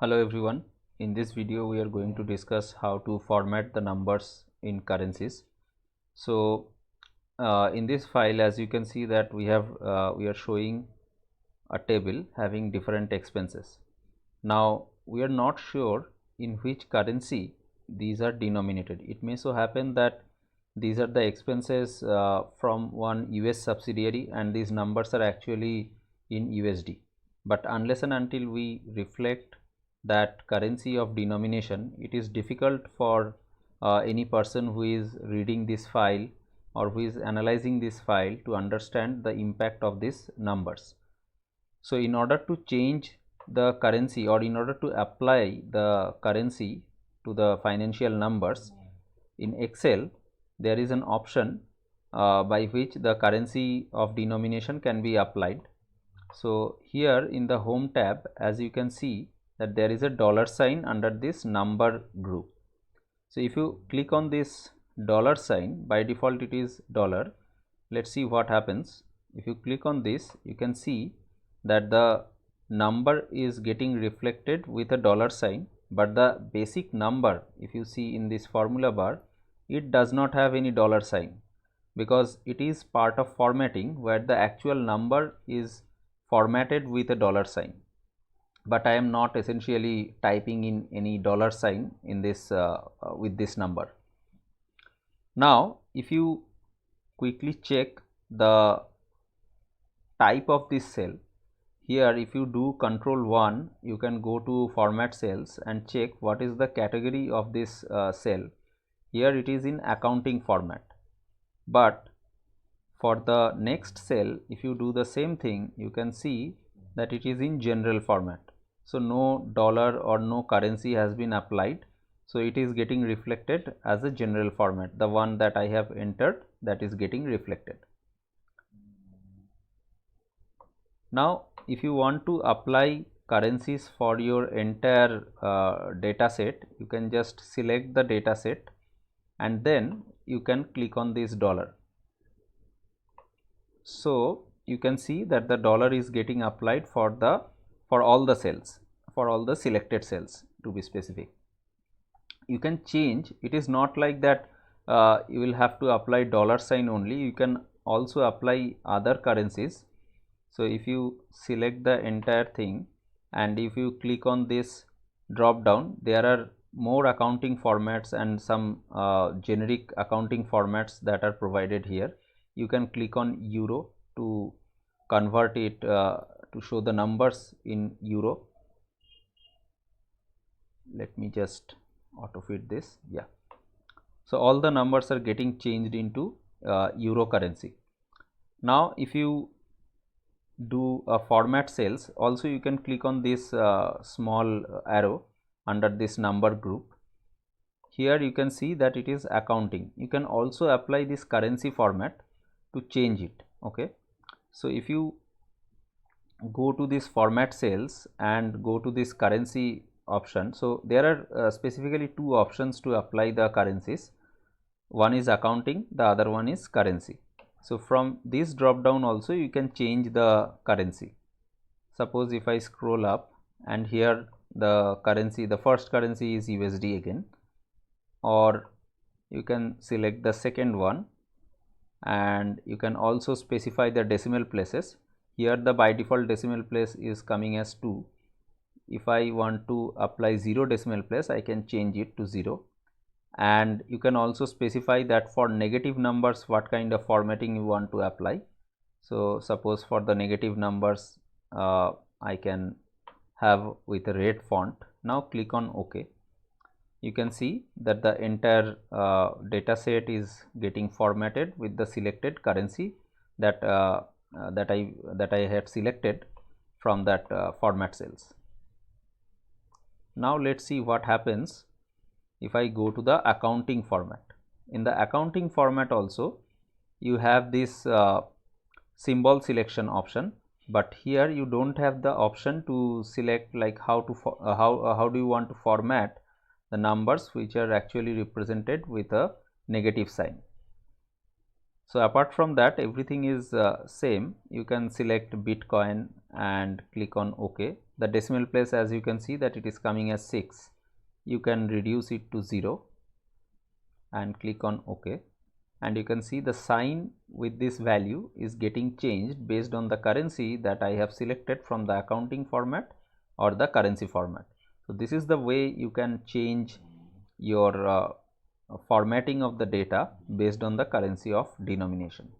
Hello everyone. In this video we are going to discuss how to format the numbers in currencies. So in this file, as you can see that we are showing a table having different expenses. Now we are not sure in which currency these are denominated. It may so happen that these are the expenses from one US subsidiary and these numbers are actually in USD. But unless and until we reflect that currency of denomination, it is difficult for any person who is reading this file or who is analyzing this file to understand the impact of these numbers. So in order to change the currency or in order to apply the currency to the financial numbers in Excel, there is an option by which the currency of denomination can be applied. So here in the home tab, as you can see that there is a dollar sign under this number group. So if you click on this dollar sign, by default it is dollar. Let's see what happens. If you click on this, you can see that the number is getting reflected with a dollar sign, but the basic number, if you see in this formula bar, it does not have any dollar sign because it is part of formatting where the actual number is formatted with a dollar sign. But I am not essentially typing in any dollar sign in this with this number. Now if you quickly check the type of this cell, here if you do control 1, you can go to format cells and check what is the category of this cell. Here it is in accounting format, but for the next cell, if you do the same thing, you can see that it is in general format. So no dollar or no currency has been applied, so it is getting reflected as a general format. The one that I have entered, that is getting reflected. Now if you want to apply currencies for your entire data set, you can just select the data set and then you can click on this dollar. So you can see that the dollar is getting applied for all the cells, for all the selected cells to be specific. You can change, it is not like that you will have to apply dollar sign only, you can also apply other currencies. So if you select the entire thing and if you click on this drop down, there are more accounting formats and some generic accounting formats that are provided here. You can click on euro to convert it to show the numbers in euro. Let me just auto fit this. Yeah, so all the numbers are getting changed into euro currency. Now if you do format cells, also you can click on this small arrow under this number group. Here you can see that it is accounting. You can also apply this currency format to change it. Okay, so if you go to this format cells and go to this currency option, so there are specifically two options to apply the currencies. One is accounting, the other one is currency. So from this drop down also you can change the currency. Suppose if I scroll up and here the currency, the first currency is USD again, or you can select the second one and you can also specify the decimal places. Here the by default decimal place is coming as 2. If I want to apply 0 decimal place, I can change it to 0. And you can also specify that for negative numbers what kind of formatting you want to apply. So suppose for the negative numbers I can have with a red font. Now click on OK. You can see that the entire data set is getting formatted with the selected currency that I had selected from that format cells. Now let's see what happens if I go to the accounting format. In the accounting format also you have this symbol selection option, but here you don't have the option to select like how do you want to format the numbers which are actually represented with a negative sign. So apart from that, everything is same. You can select Bitcoin and click on OK. the decimal place, as you can see that it is coming as 6. You can reduce it to 0 and click on OK, and you can see the sign with this value is getting changed based on the currency that I have selected from the accounting format or the currency format. So this is the way you can change your formatting of the data based on the currency of denomination.